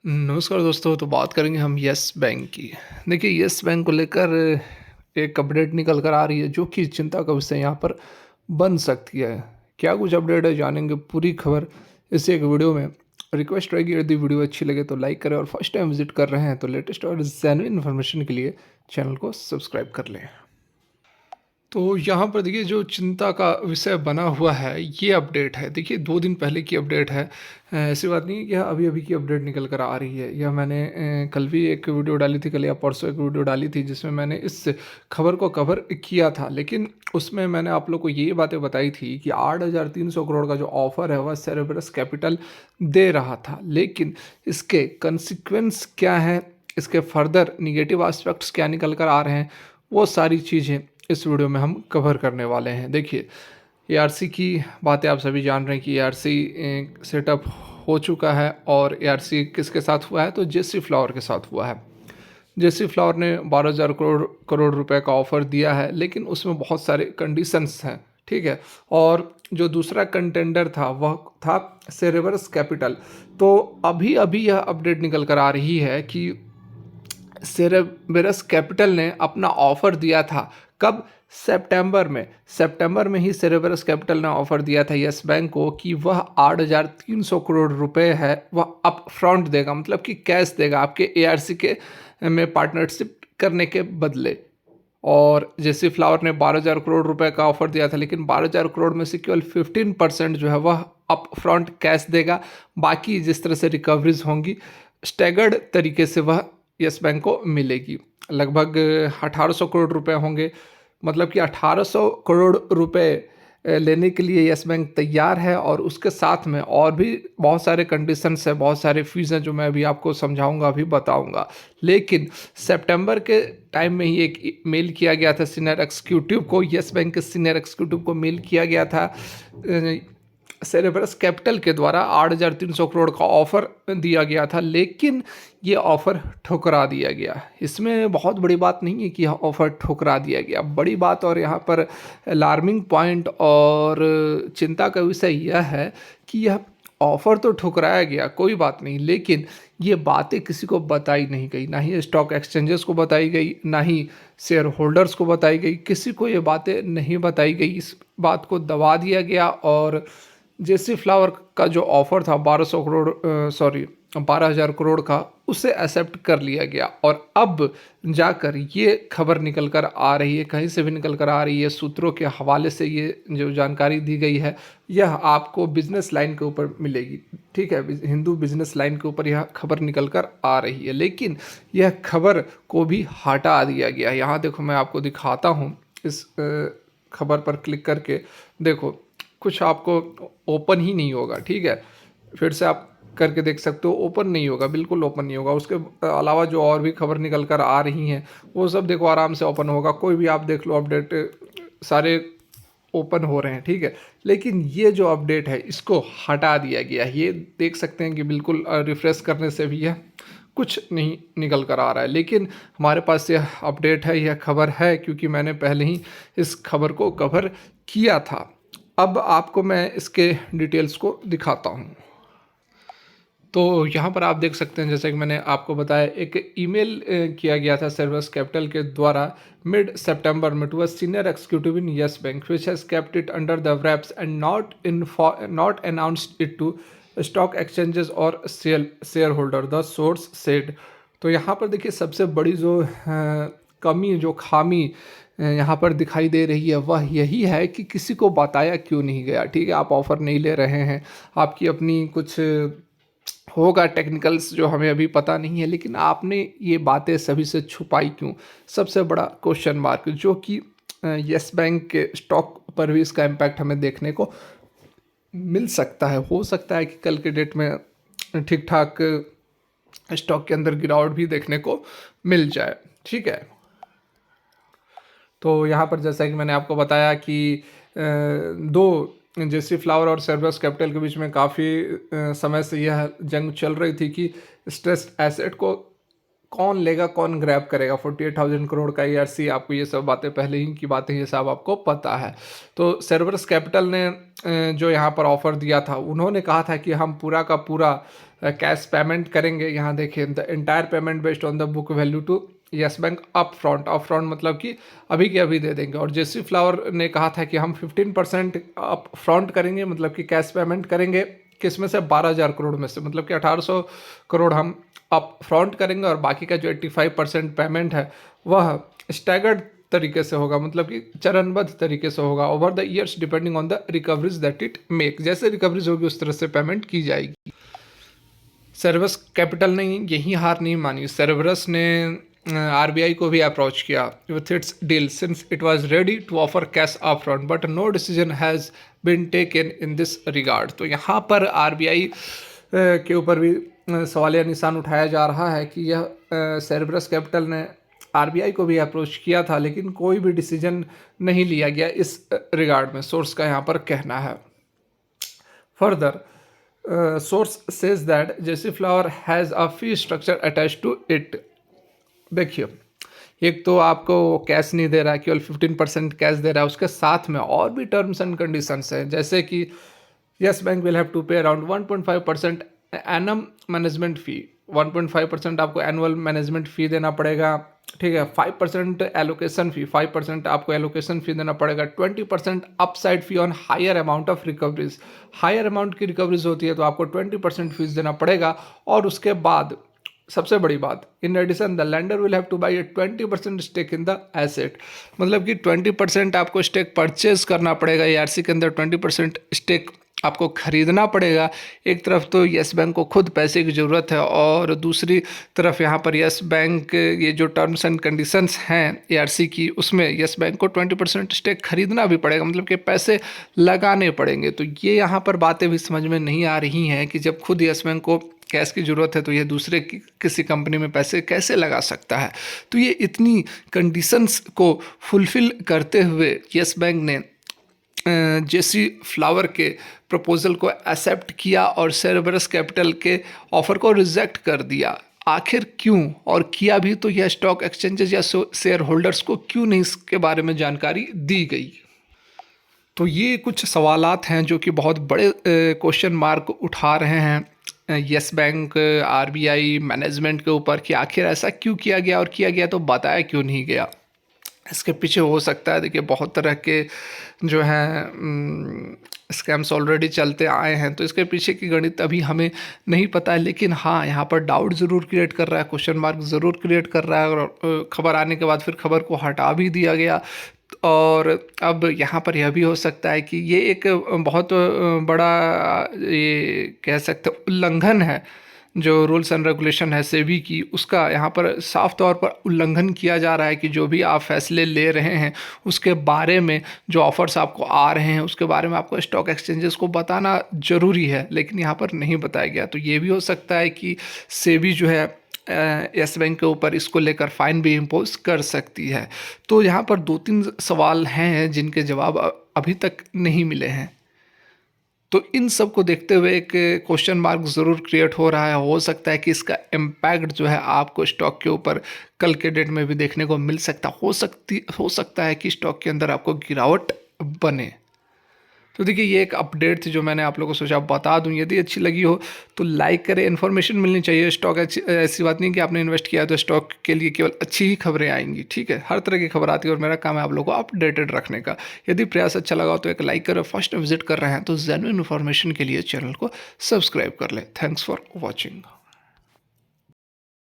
नमस्कार दोस्तों। तो बात करेंगे हम यस बैंक की। देखिए, यस बैंक को लेकर एक अपडेट निकल कर आ रही है जो कि चिंता का विषय यहाँ पर बन सकती है। क्या कुछ अपडेट है, जानेंगे पूरी खबर इस एक वीडियो में। रिक्वेस्ट रहेगी, यदि वीडियो अच्छी लगे तो लाइक करें, और फर्स्ट टाइम विजिट कर रहे हैं तो लेटेस्ट और जेन्युइन इन्फॉर्मेशन के लिए चैनल को सब्सक्राइब कर लें। तो यहाँ पर देखिए, जो चिंता का विषय बना हुआ है ये अपडेट है। देखिए, 2 दिन पहले की अपडेट है। ऐसी बात नहीं है कि यह अभी अभी की अपडेट निकल कर आ रही है। यह मैंने कल भी एक वीडियो डाली थी, कल या परसों एक वीडियो डाली थी जिसमें मैंने इस खबर को कवर किया था। लेकिन उसमें मैंने आप लोग को ये बातें बताई थी कि 8,300 करोड़ का जो ऑफर है वह सेरेब्रस कैपिटल दे रहा था। लेकिन इसके कंसिक्वेंस क्या है, इसके फर्दर निगेटिव एस्पेक्ट्स क्या निकल कर आ रहे हैं, वो सारी चीज़ें इस वीडियो में हम कवर करने वाले हैं। देखिए, एआरसी की बातें आप सभी जान रहे हैं कि एआरसी सेटअप हो चुका है। और एआरसी किसके साथ हुआ है, तो जेसी फ्लावर के साथ हुआ है। जेसी फ्लावर ने 12,000 करोड़ करोड़ रुपए का ऑफर दिया है, लेकिन उसमें बहुत सारे कंडीशंस हैं। ठीक है। और जो दूसरा कंटेंडर था वह था सेरेबरस कैपिटल। तो अभी अभी यह अपडेट निकल कर आ रही है कि सेरेबरस कैपिटल ने अपना ऑफर दिया था। कब? सितंबर में ही सेरेबरस कैपिटल ने ऑफर दिया था यस बैंक को कि वह 8,300 करोड़ रुपए है वह अप फ्रंट देगा, मतलब कि कैश देगा आपके एआरसी के में पार्टनरशिप करने के बदले। और जैसे फ्लावर ने 12,000 करोड़ रुपए का ऑफर दिया था, लेकिन 12,000 करोड़ में से केवल 15% जो है वह अप फ्रंट कैश देगा। बाकी जिस तरह से रिकवरीज होंगी स्टैगर्ड तरीके से वह यस बैंक को मिलेगी। लगभग 1,800 करोड़ रुपए होंगे। मतलब कि 1,800 करोड़ रुपए लेने के लिए यस बैंक तैयार है। और उसके साथ में और भी बहुत सारे कंडीशंस है, बहुत सारे फीस हैं जो मैं अभी आपको समझाऊंगा, अभी बताऊंगा। लेकिन सितंबर के टाइम में ही एक मेल किया गया था सीनियर एग्जीक्यूटिव को, यस बैंक के सीनियर एग्जीक्यूटिव को मेल किया गया था सेरेब्रस कैपिटल के द्वारा। 8,300 करोड़ का ऑफर दिया गया था, लेकिन ये ऑफर ठुकरा दिया गया। इसमें बहुत बड़ी बात नहीं है कि यह ऑफर ठुकरा दिया गया। बड़ी बात और यहाँ पर अलार्मिंग पॉइंट और चिंता का विषय यह है कि यह ऑफर तो ठुकराया गया, कोई बात नहीं, लेकिन ये बातें किसी को बताई नहीं गई। ना ही स्टॉक एक्सचेंजेस को बताई गई, ना ही शेयर होल्डर्स को बताई गई, किसी को ये बातें नहीं बताई गई। इस बात को दबा दिया गया। और जेसी फ्लावर का जो ऑफर था 12,000 करोड़ का, उसे एक्सेप्ट कर लिया गया। और अब जाकर ये खबर निकल कर आ रही है, कहीं से भी निकल कर आ रही है, सूत्रों के हवाले से ये जो जानकारी दी गई है यह आपको बिजनेस लाइन के ऊपर मिलेगी। ठीक है, हिंदू बिजनेस लाइन के ऊपर यह खबर निकल कर आ रही है। लेकिन यह खबर को भी हटा दिया गया। यहाँ देखो, मैं आपको दिखाता हूँ इस खबर पर क्लिक करके। देखो, कुछ आपको ओपन ही नहीं होगा। ठीक है, फिर से आप करके देख सकते हो, ओपन नहीं होगा, बिल्कुल ओपन नहीं होगा। उसके अलावा जो और भी खबर निकल कर आ रही हैं वो सब देखो आराम से ओपन होगा। कोई भी आप देख लो अपडेट, सारे ओपन हो रहे हैं। ठीक है, लेकिन ये जो अपडेट है इसको हटा दिया गया है। ये देख सकते हैं कि बिल्कुल रिफ्रेश करने से भी यह कुछ नहीं निकल कर आ रहा है। लेकिन हमारे पास यह अपडेट है, यह खबर है, क्योंकि मैंने पहले ही इस खबर को कवर किया था। अब आपको मैं इसके डिटेल्स को दिखाता हूँ। तो यहाँ पर आप देख सकते हैं, जैसे कि मैंने आपको बताया, एक ईमेल किया गया था सेरेब्रस कैपिटल के द्वारा मिड सितंबर में to a senior executive in Yes Bank which has kept it under the wraps and not announced it to stock exchanges और shareholder, the source said. तो यहाँ पर देखिए, सबसे बड़ी जो कमी, जो खामी यहाँ पर दिखाई दे रही है वह यही है कि किसी को बताया क्यों नहीं गया। ठीक है, आप ऑफ़र नहीं ले रहे हैं, आपकी अपनी कुछ होगा टेक्निकल्स जो हमें अभी पता नहीं है, लेकिन आपने ये बातें सभी से छुपाई क्यों? सबसे बड़ा क्वेश्चन मार्क, जो कि यस बैंक के स्टॉक पर भी इसका इम्पैक्ट हमें देखने को मिल सकता है। हो सकता है कि कल के डेट में ठीक ठाक स्टॉक के अंदर गिरावट भी देखने को मिल जाए। ठीक है, तो यहाँ पर जैसा कि मैंने आपको बताया कि दो जेसी फ्लावर और सेरेब्रस कैपिटल के बीच में काफ़ी समय से यह जंग चल रही थी कि स्ट्रेस्ड एसेट को कौन लेगा, कौन ग्रैब करेगा 48,000 करोड़ का ईआरसी, आपको ये सब बातें पहले ही की बातें ये सब आपको पता है। तो सेरेबरस कैपिटल ने जो यहाँ पर ऑफर दिया था, उन्होंने कहा था कि हम पूरा का पूरा कैश पेमेंट करेंगे। यहाँ देखिए, the entire payment based on the book value to Yes Bank upfront मतलब कि अभी के अभी दे देंगे। और जेसी फ्लावर ने कहा था कि हम 15% अप फ्रंट करेंगे, मतलब कि कैश पेमेंट करेंगे, किस में से 12,000 करोड़ में से, मतलब कि 1800 करोड़ हम अप फ्रंट करेंगे और बाकी का जो 85% पेमेंट है वह स्टैगर्ड तरीके से होगा, मतलब कि चरणबद्ध तरीके से होगा over the years depending on the recoveries that it make. जैसे रिकवरीज होगी उस तरह से पेमेंट की जाएगी। सेरेबरस कैपिटल ने यही हार नहीं मानी, सेरेबरस ने आरबीआई को भी अप्रोच किया with its deal since it was ready to offer cash upfront but no decision has been taken in this regard. तो यहाँ पर आरबीआई के ऊपर भी सवालिया निशान उठाया जा रहा है कि यह सेरेबरस कैपिटल ने आरबीआई को भी अप्रोच किया था, लेकिन कोई भी डिसीजन नहीं लिया गया इस रिगार्ड में, सोर्स का यहाँ पर कहना है। Further source says that JC Flower has a fee structure attach to it. देखिए, एक तो आपको कैश नहीं दे रहा है, केवल 15% कैश दे रहा है, उसके साथ में और भी टर्म्स एंड कंडीशंस हैं, जैसे कि Yes Bank will have to pay around 1.5% annum management fee. 1.5% आपको एनुअल मैनेजमेंट फ़ी देना पड़ेगा, ठीक है। 5% एलोकेशन फ़ी, 5% आपको एलोकेशन फ़ी देना पड़ेगा। 20% upside fee on higher amount of recoveries, higher amount की रिकवरीज होती है तो आपको 20% फीस देना पड़ेगा। और उसके बाद सबसे बड़ी बात, in addition the lender will have to buy a 20% stake in the asset, मतलब कि 20% आपको स्टेक परचेज करना पड़ेगा ईआरसी के अंदर, 20% स्टेक आपको खरीदना पड़ेगा। एक तरफ तो यस बैंक को खुद पैसे की ज़रूरत है और दूसरी तरफ यहाँ पर यस बैंक, ये जो टर्म्स एंड कंडीशंस हैं एआरसी की, उसमें यस बैंक को 20% स्टेक खरीदना भी पड़ेगा, मतलब कि पैसे लगाने पड़ेंगे। तो ये यहाँ पर बातें भी समझ में नहीं आ रही हैं कि जब खुद यस बैंक को कैश की ज़रूरत है तो ये दूसरे किसी कंपनी में पैसे कैसे लगा सकता है। तो ये इतनी कंडीशंस को फुलफ़िल करते हुए यस बैंक ने जेसी फ्लावर के प्रपोजल को एक्सेप्ट किया और सेरेबरस कैपिटल के ऑफर को रिजेक्ट कर दिया। आखिर क्यों, और किया भी तो यह स्टॉक एक्सचेंजेस या शेयर होल्डर्स को क्यों नहीं इसके बारे में जानकारी दी गई। तो ये कुछ सवालात हैं जो कि बहुत बड़े क्वेश्चन मार्क उठा रहे हैं यस बैंक, आरबीआई मैनेजमेंट के ऊपर कि आखिर ऐसा क्यों किया गया, और किया गया तो बताया क्यों नहीं गया। इसके पीछे हो सकता है, देखिए, बहुत तरह के जो हैं स्कैम्स ऑलरेडी चलते आए हैं, तो इसके पीछे की गणित अभी हमें नहीं पता है। लेकिन हाँ, यहाँ पर डाउट ज़रूर क्रिएट कर रहा है, क्वेश्चन मार्क ज़रूर क्रिएट कर रहा है। और खबर आने के बाद फिर खबर को हटा भी दिया गया। और अब यहाँ पर यह भी हो सकता है कि ये एक बहुत बड़ा, ये कह सकते उल्लंघन है, जो रूल्स एंड रेगुलेशन है सेबी की, उसका यहाँ पर साफ तौर पर उल्लंघन किया जा रहा है कि जो भी आप फैसले ले रहे हैं उसके बारे में, जो ऑफर्स आपको आ रहे हैं उसके बारे में आपको स्टॉक एक्सचेंजेस को बताना ज़रूरी है, लेकिन यहाँ पर नहीं बताया गया। तो ये भी हो सकता है कि सेबी जो है यस बैंक के ऊपर इसको लेकर फाइन भी इम्पोज कर सकती है। तो यहाँ पर 2-3 सवाल हैं जिनके जवाब अभी तक नहीं मिले हैं। तो इन सब को देखते हुए एक क्वेश्चन मार्क ज़रूर क्रिएट हो रहा है। हो सकता है कि इसका इम्पैक्ट जो है आपको स्टॉक के ऊपर कल के डेट में भी देखने को मिल हो सकता है कि स्टॉक के अंदर आपको गिरावट बने। तो देखिए, ये एक अपडेट थी जो मैंने आप लोगों को सोचा बता दूं। यदि अच्छी लगी हो तो लाइक करें, इन्फॉर्मेशन मिलनी चाहिए। स्टॉक ऐसी बात नहीं कि आपने इन्वेस्ट किया तो स्टॉक के लिए केवल अच्छी ही खबरें आएंगी, ठीक है। हर तरह की खबर आती है और मेरा काम है आप लोगों को अपडेटेड रखने का। यदि प्रयास अच्छा लगा हो तो एक लाइक करें, फर्स्ट विजिट कर रहे हैं तो जेन्युइन इन्फॉर्मेशन के लिए चैनल को सब्सक्राइब कर लें। Thanks for watching.